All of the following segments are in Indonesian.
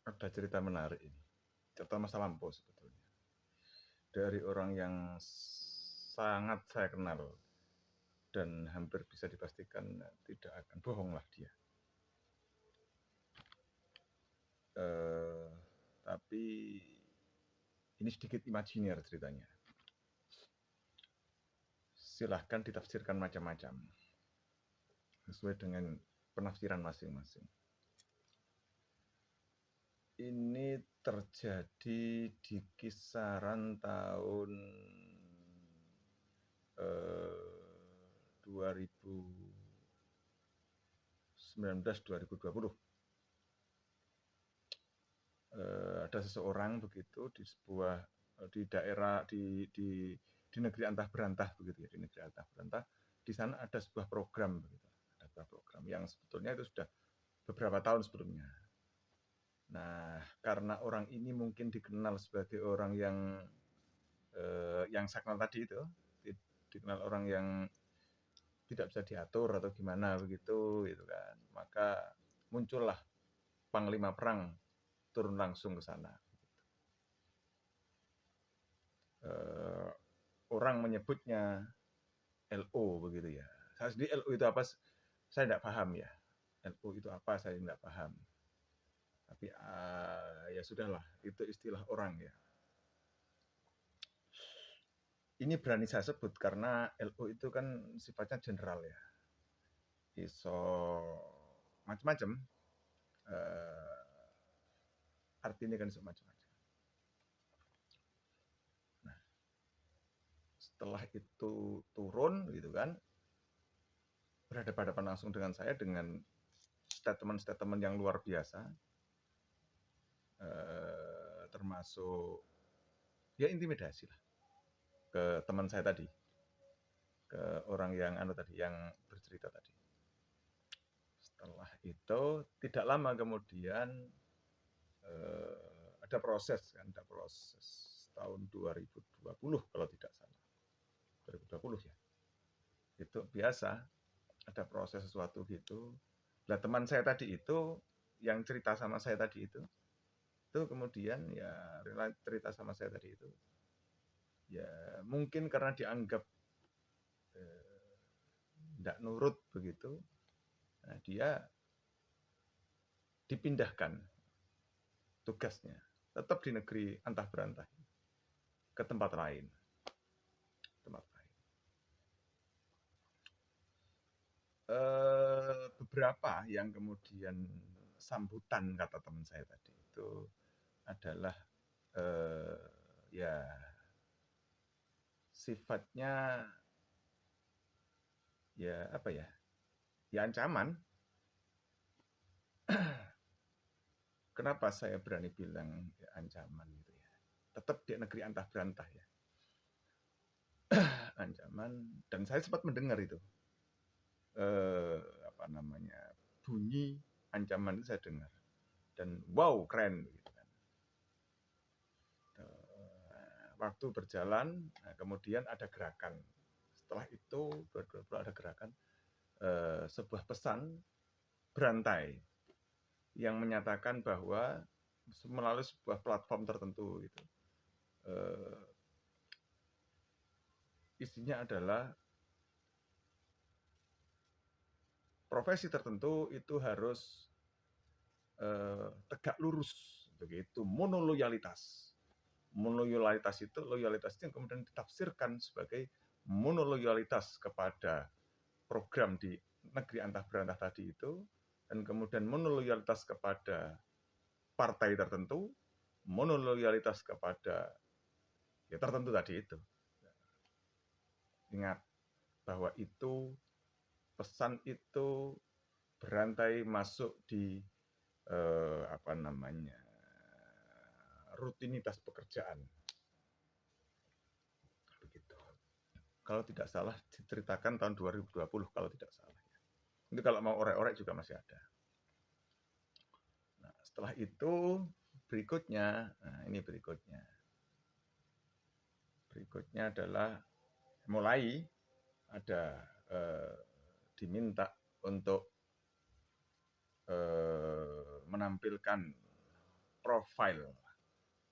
Ada cerita menarik ini, cerita masa lampau sebetulnya. Dari orang yang sangat saya kenal dan hampir bisa dipastikan tidak akan bohonglah dia. Tapi ini sedikit imajiner ceritanya. Silahkan ditafsirkan macam-macam sesuai dengan penafsiran masing-masing. Ini terjadi di kisaran tahun 2019-2020. Ada seseorang begitu di sebuah di daerah di negeri antah berantah begitu ya, di negeri antah berantah. Di sana ada sebuah program begitu. Ada sebuah program yang sebetulnya itu sudah beberapa tahun sebelumnya. Nah, karena orang ini mungkin dikenal sebagai orang yang saknal tadi itu, dikenal orang yang tidak bisa diatur atau gimana begitu, gitu kan. Maka muncullah panglima perang turun langsung ke sana. Orang menyebutnya LO begitu ya. Saya sendiri LO itu apa? Saya tidak paham ya. LO itu apa? Saya tidak paham. Tapi ya sudahlah, itu istilah orang ya. Ini berani saya sebut karena LO itu kan sifatnya general ya. Iso macam-macam. Artinya kan macam-macam. Nah, setelah itu turun gitu kan, berhadapan langsung dengan saya dengan statement-statement yang luar biasa, termasuk ya intimidasi lah ke teman saya tadi, ke orang yang yang bercerita tadi. Setelah itu tidak lama kemudian ada proses tahun 2020 kalau tidak salah, 2020 ya. Itu biasa ada proses sesuatu gitu. Nah, teman saya tadi itu yang cerita sama saya tadi itu kemudian ya cerita sama saya tadi itu ya mungkin karena dianggap tidak nurut begitu, nah dia dipindahkan tugasnya tetap di negeri antah berantah ke tempat lain. Beberapa yang kemudian sambutan kata teman saya tadi itu adalah ya sifatnya ya apa ya, ya ancaman. Kenapa saya berani bilang ya, ancaman gitu ya, tetap di negeri antah berantah ya. Ancaman, dan saya sempat mendengar itu bunyi ancaman itu saya dengar dan wow keren gitu kan. Waktu berjalan, nah, kemudian ada gerakan. Setelah itu ada gerakan sebuah pesan berantai yang menyatakan bahwa melalui sebuah platform tertentu gitu, isinya adalah profesi tertentu itu harus tegak lurus begitu, monoloyalitas. Monoloyalitas itu yang kemudian ditafsirkan sebagai monoloyalitas kepada program di negeri antah berantah tadi itu, dan kemudian monoloyalitas kepada partai tertentu, monoloyalitas kepada ya tertentu tadi itu. Ingat bahwa itu pesan itu berantai masuk di rutinitas pekerjaan. Begitu. Kalau tidak salah diceritakan tahun 2020 kalau tidak salah. Itu kalau mau orek-orek juga masih ada. Nah, setelah itu berikutnya, nah ini berikutnya. Berikutnya adalah mulai ada diminta untuk menampilkan profil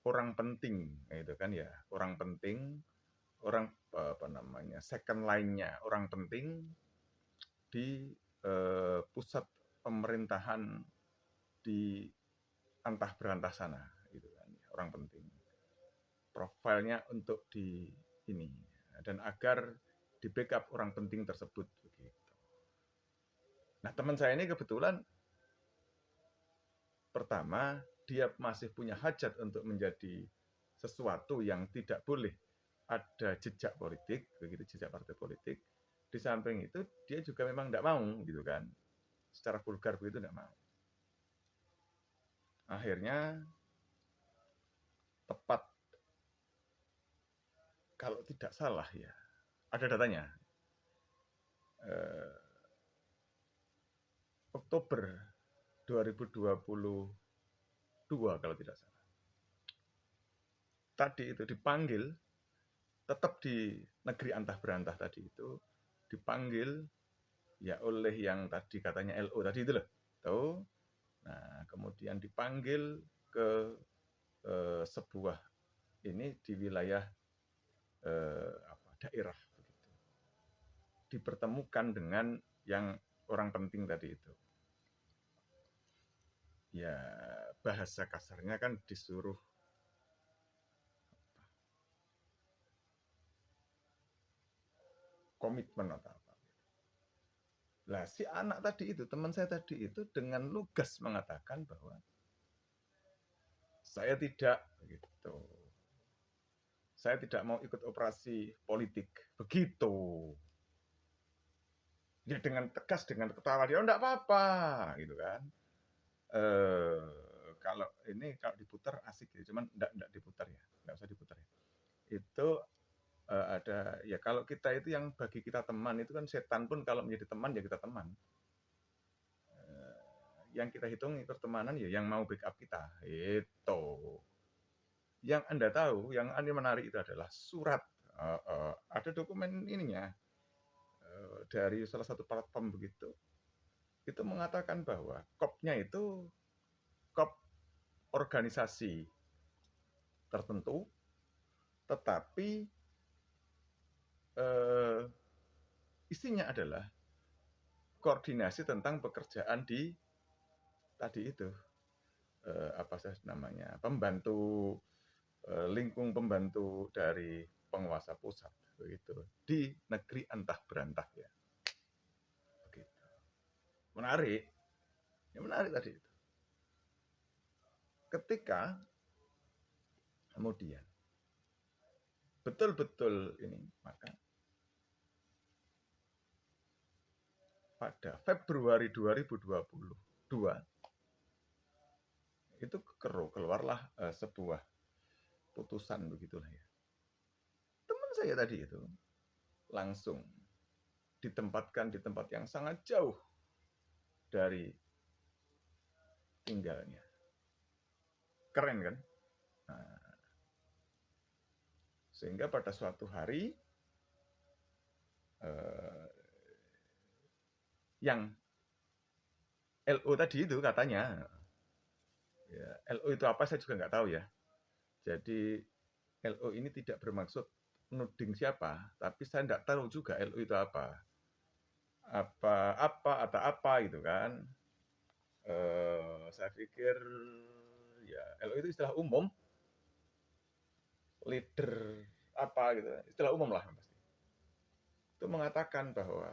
orang penting, itu kan ya, orang penting, orang apa namanya, second line-nya orang penting di pusat pemerintahan di antah berantah sana, gitu kan, orang penting. Profilnya untuk di ini, dan agar di backup orang penting tersebut, begitu. Nah, teman saya ini kebetulan pertama dia masih punya hajat untuk menjadi sesuatu yang tidak boleh ada jejak politik, begitu, jejak partai politik. Di samping itu dia juga memang tidak mau, gitu kan, secara vulgar begitu tidak mau. Akhirnya tepat, kalau tidak salah ya, ada datanya, Oktober 2022 kalau tidak salah. Tadi itu dipanggil, tetap di negeri antah berantah tadi itu, dipanggil ya oleh yang tadi katanya LO tadi itu loh. Tahu? Nah, kemudian dipanggil ke sebuah ini di wilayah daerah begitu. Dipertemukan dengan yang orang penting tadi itu. Ya, bahasa kasarnya kan disuruh komitmen atau apa. Lah si anak tadi itu, teman saya tadi itu dengan lugas mengatakan bahwa saya tidak begitu. Saya tidak mau ikut operasi politik. Begitu. Ya dengan tegas, dengan ketawa dia, oh enggak apa-apa, gitu kan. Kalau ini kalau diputar asik ya, cuman enggak diputar ya, enggak usah diputar ya. Itu ada ya, kalau kita itu yang bagi kita teman itu kan, setan pun kalau menjadi teman ya kita teman. Yang kita hitung pertemanan ya yang mau backup kita. Itu. Yang Anda tahu, yang Anda menarik itu adalah surat. Ada dokumen ininya dari salah satu platform begitu. Itu mengatakan bahwa KOP-nya itu KOP organisasi tertentu, tetapi isinya adalah koordinasi tentang pekerjaan di tadi itu, apa sih namanya, pembantu, lingkung pembantu dari penguasa pusat begitu di negeri antah berantah ya, begitu. Menarik, ya menarik tadi itu. Ketika kemudian betul-betul ini, maka pada Februari 2022 itu keluarlah sebuah putusan begitulah ya. Teman saya tadi itu langsung ditempatkan di tempat yang sangat jauh dari tinggalnya. Keren kan? Nah, sehingga pada suatu hari yang LO tadi itu katanya, ya, LO itu apa saya juga nggak tahu ya. Jadi LO ini tidak bermaksud menuding siapa, tapi saya nggak tahu juga LO itu apa atau apa gitu kan. Saya pikir ya LO itu istilah umum, leader apa gitu, istilah umum lah pasti. Itu mengatakan bahwa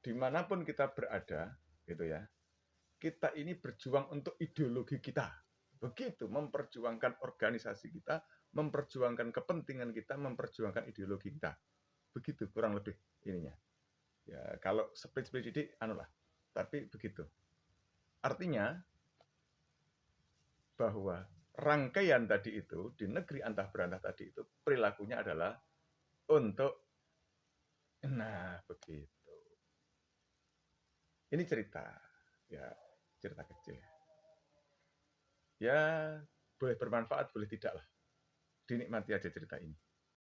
dimanapun kita berada, gitu ya, kita ini berjuang untuk ideologi kita. Begitu, memperjuangkan organisasi kita, memperjuangkan kepentingan kita, memperjuangkan ideologi kita. Begitu kurang lebih ininya. Ya, kalau split-split didik, anulah. Tapi begitu. Artinya bahwa rangkaian tadi itu di negeri antah berantah tadi itu perilakunya adalah untuk, nah begitu. Ini cerita, ya cerita kecil. Ya boleh bermanfaat, boleh tidak lah. Dinikmati aja cerita ini.